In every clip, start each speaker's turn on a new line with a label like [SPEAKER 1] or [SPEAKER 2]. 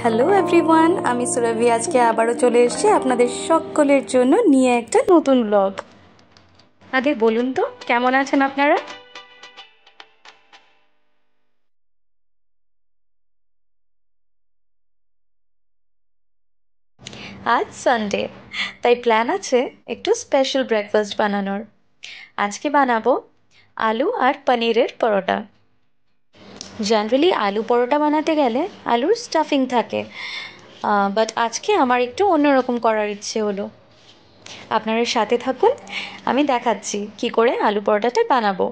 [SPEAKER 1] Hello everyone, আমি সুরভি। আজকে আবারও চলে এসেছি আপনাদের সকলের জন্য নিয়ে একটা নতুন ব্লগ। আগে বলুন তো কেমন আছেন আপনারা? আজ সানডে, তাই প্ল্যান আছে একটু স্পেশাল ব্রেকফাস্ট বানানোর। আজকে বানাবো আলু আর পনিরের পরোটা। জেনারেলি আলু পরোটা বানাতে গেলে আলুর স্টাফিং থাকে, বাট আজকে আমার একটু অন্যরকম করার ইচ্ছে হলো। আপনারা সাথে থাকুন, আমি দেখাচ্ছি কি করে আলু পরোটাটা বানাবো।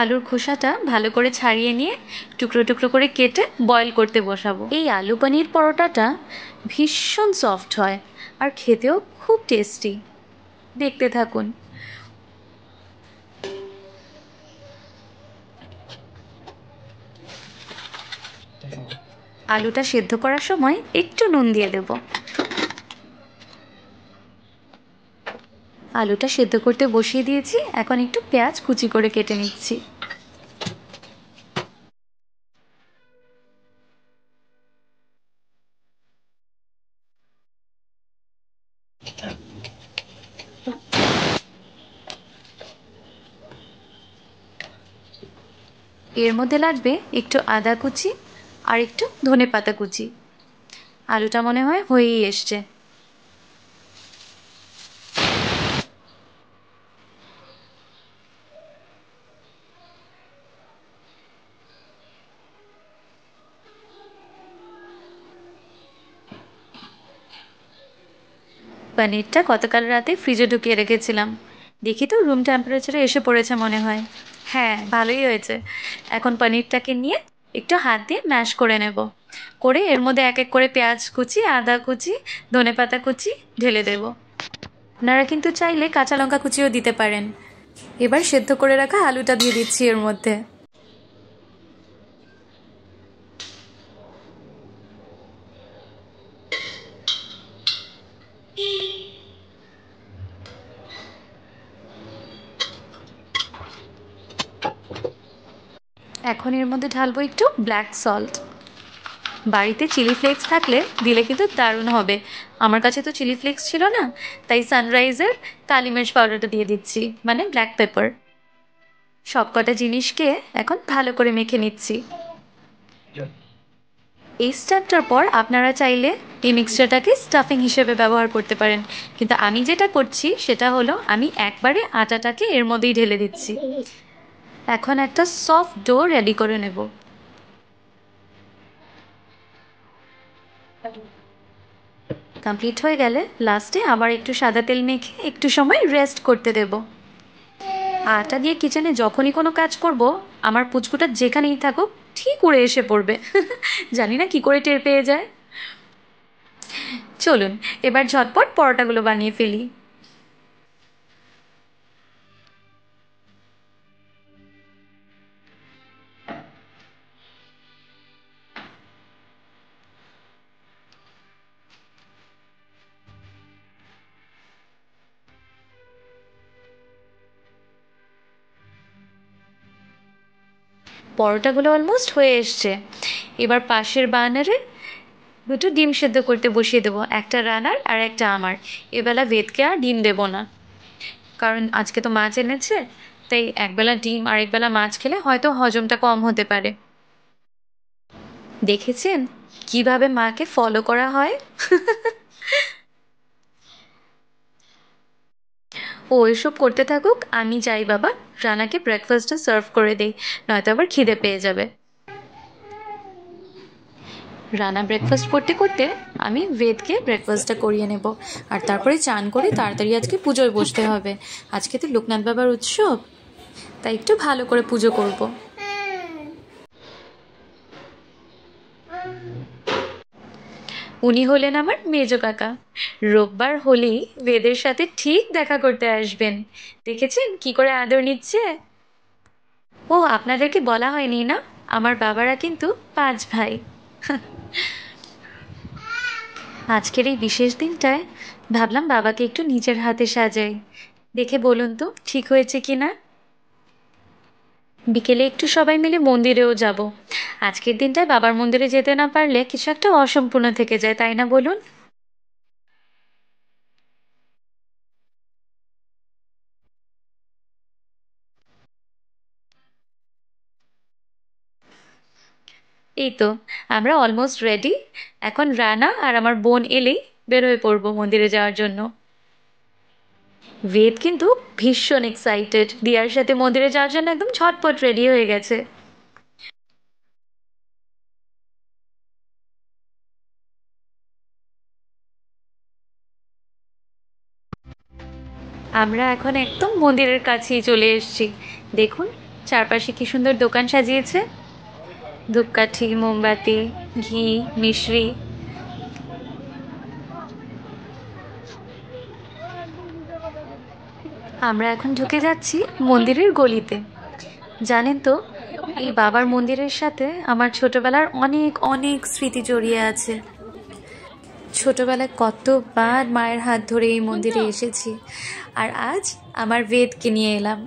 [SPEAKER 1] আলুর খোসাটা ভালো করে ছাড়িয়ে নিয়ে টুকরো টুকরো করে কেটে বয়েল করতে বসাবো। এই আলু পনির পরোটাটা ভীষণ সফট হয় আর খেতেও খুব টেস্টি। দেখতে থাকুন। আলুটা সেদ্ধ করার সময় একটু নুন দিয়ে দেব। আলুটা সেদ্ধ করতে বসিয়ে দিয়েছি, এখন একটু পেঁয়াজ কুচি করে কেটে নিচ্ছি। এর মধ্যে লাগবে একটু আদা কুচি আর একটু ধনেপাতা কুচি। আলুটা মনে হয় হয়েই এসছে। পনিরটা গতকাল রাতে ফ্রিজে ঢুকিয়ে রেখেছিলাম, দেখি তো রুম টেম্পারেচারে এসে পড়েছে মনে হয়। হ্যাঁ, ভালোই হয়েছে। এখন পনিরটাকে নিয়ে একটু হাত দিয়ে ম্যাশ করে নেব, করে এর মধ্যে এক এক করে পেঁয়াজ কুচি, আদা কুচি, ধনেপাতা কুচি ঢেলে দেব। আপনারা কিন্তু চাইলে কাঁচা লঙ্কা কুচিও দিতে পারেন। এবার সেদ্ধ করে রাখা আলুটা দিয়ে দিচ্ছি এর মধ্যে। এখন এর মধ্যে ঢালবো একটু ব্ল্যাক সল্ট। বাড়িতে চিলি ফ্লেক্স থাকলে দিলে কিন্তু দারুণ হবে। আমার কাছে তো চিলি ফ্লেক্স ছিল না, তাই সানরাইজের কালি মির্চ পাউডারটা দিয়ে দিচ্ছি, মানে ব্ল্যাক পেপার। সব কটা জিনিসকে এখন ভালো করে মেখে নিচ্ছি। এই স্টেপটার পর আপনারা চাইলে এই মিক্সচারটাকে স্টাফিং হিসেবে ব্যবহার করতে পারেন, কিন্তু আমি যেটা করছি সেটা হলো আমি একবারে আটাটাকে এর মধ্যেই ঢেলে দিচ্ছি। এখন একটা সফট ডো রেডি করে নেব। কমপ্লিট হয়ে গেলে লাস্টে আবার একটু সাদা তেল মেখে একটু সময় রেস্ট করতে দেব। আটা দিয়ে কিচেনে যখনই কোনো কাজ করব, আমার পুচকুটা যেখানেই থাকুক ঠিক উড়ে এসে পড়বে। জানি না কি করে টের পেয়ে যায়। চলুন এবার ঝটপট পরোটাগুলো বানিয়ে ফেলি। পরোটাগুলো অলমোস্ট হয়ে এসছে। এবার পাশের বার্নারে দুটো ডিম সেদ্ধ করতে বসিয়ে দেবো, একটা রানার আর একটা আমার। এবেলা ভেদকে আর ডিম দেবো না, কারণ আজকে তো মাছ এনেছে, তাই একবেলা ডিম আর একবেলা মাছ খেলে হয়তো হজমটা কম হতে পারে। দেখেছেন কিভাবে মাকে ফলো করা হয়? ও এসব করতে থাকুক, আমি যাই বাবা রানাকে ব্রেকফাস্টটা সার্ভ করে দিই, নয়তো আবার খিদে পেয়ে যাবে। রানা ব্রেকফাস্ট করতে করতে আমি বেদকে ব্রেকফাস্টটা করিয়ে নেব, আর তারপরে চান করে তাড়াতাড়ি আজকে পুজোয় বসতে হবে। আজকে তো লোকনাথ বাবার উৎসব, তাই একটু ভালো করে পুজো করব। উনি হলেন আমার মেজো কাকা। রোববার হলেই বেদের সাথে ঠিক দেখা করতে আসবেন। দেখেছেন কি করে আদর নিচ্ছে। ও আপনাদেরকে বলা হয়নি না, আমার বাবারা কিন্তু 5 ভাই। আজকের এই বিশেষ দিনটায় ভাবলাম বাবাকে একটু নিজের হাতে সাজাই, দেখে বলুন তো ঠিক হয়েছে কি না। বিকেলে একটু সবাই মিলে মন্দিরেও যাব। আজকের দিনটায় বাবার মন্দিরে যেতে না পারলে কিছু একটা অসম্পূর্ণ থেকে যায়, তাই না বলুন? এই তো আমরা অলমোস্ট রেডি। এখন রানা আর আমার বোন এলেই বের হয়ে পড়বো মন্দিরে যাওয়ার জন্য। বেদ কিন্তু ভীষণ এক্সাইটেড, দিয়ার সাথে মন্দিরে যাওয়ার জন্য একদম ঝটপট রেডি হয়ে গেছে। আমরা এখন একদম মন্দিরের কাছেই চলে এসেছি। দেখুন চারপাশে কি সুন্দর দোকান সাজিয়েছে, ধূপকাঠি, মোমবাতি, ঘি, মিশ্রি। আমরা এখন ঢুকে যাচ্ছি মন্দিরের গলিতে। জানেন তো, এই বাবার মন্দিরের সাথে আমার ছোটবেলার অনেক অনেক স্মৃতি জড়িয়ে আছে। ছোটবেলায় কতবার মায়ের হাত ধরে এই মন্দিরে এসেছি, আর আজ আমার বেদকে নিয়ে এলাম।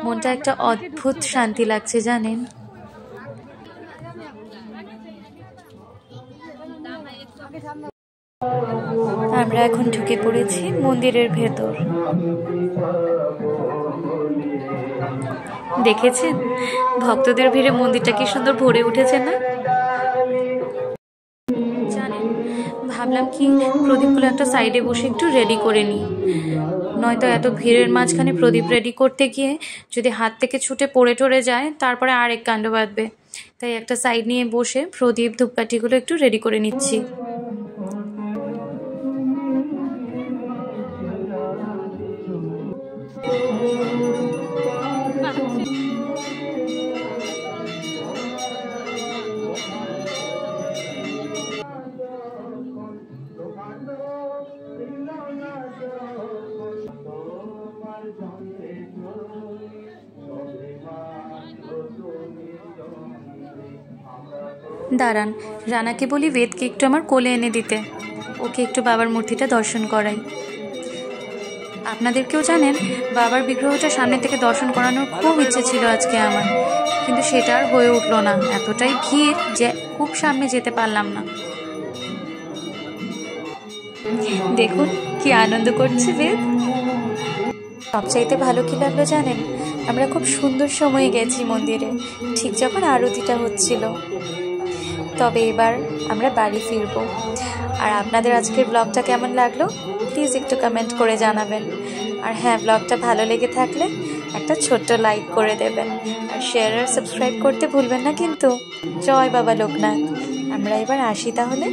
[SPEAKER 1] মনটা একটা অদ্ভুত শান্তি লাগছে জানেন। আমরা এখন ঢুকে পড়েছি মন্দিরের ভেতর। দেখেছেন ভক্তদের ভিড়ে মন্দিরটা কি সুন্দর ভরে উঠেছে না? জানেন, ভাবলাম কি প্রদীপগুলো একটা সাইডে বসে একটু রেডি করে নিই, নয়তো এত ভিড়ের মাঝখানে প্রদীপ রেডি করতে গিয়ে যদি হাত থেকে ছুটে পড়ে টরে যায় তারপরে আরেক কাণ্ড বাঁধবে। তাই একটা সাইড নিয়ে বসে প্রদীপ ধূপকাঠিগুলো একটু রেডি করে নিচ্ছি। দাঁড়ান, রানাকে বলি বেদকে একটু আমার কোলে এনে দিতে, ওকে একটু বাবার মূর্তিটা দর্শন করাই। আপনাদেরকেও জানেন বাবার বিগ্রহটা সামনে থেকে দর্শন করানোর খুব ইচ্ছে ছিল আজকে আমার, কিন্তু সেটা আর হয়ে উঠলো না, এতটাই ভিড় যে খুব সামনে যেতে পারলাম না। দেখুন কি আনন্দ করছে বেদ। সবচাইতে ভালো কি লাগলো জানেন, আমরা খুব সুন্দর সময়ে গেছি মন্দিরে, ঠিক যখন আরতিটা হচ্ছিল। তবে এবার আমরা বাড়ি ফিরবো। আর আপনাদের আজকের ব্লগটা কেমন লাগলো প্লিজ একটু কমেন্ট করে জানাবেন। আর হ্যাঁ, ব্লগটা ভালো লেগে থাকলে একটা ছোট্ট লাইক করে দেবেন, আর শেয়ার আর সাবস্ক্রাইব করতে ভুলবেন না কিন্তু। জয় বাবা লোকনাথ। আমরা এবার আসি তাহলে।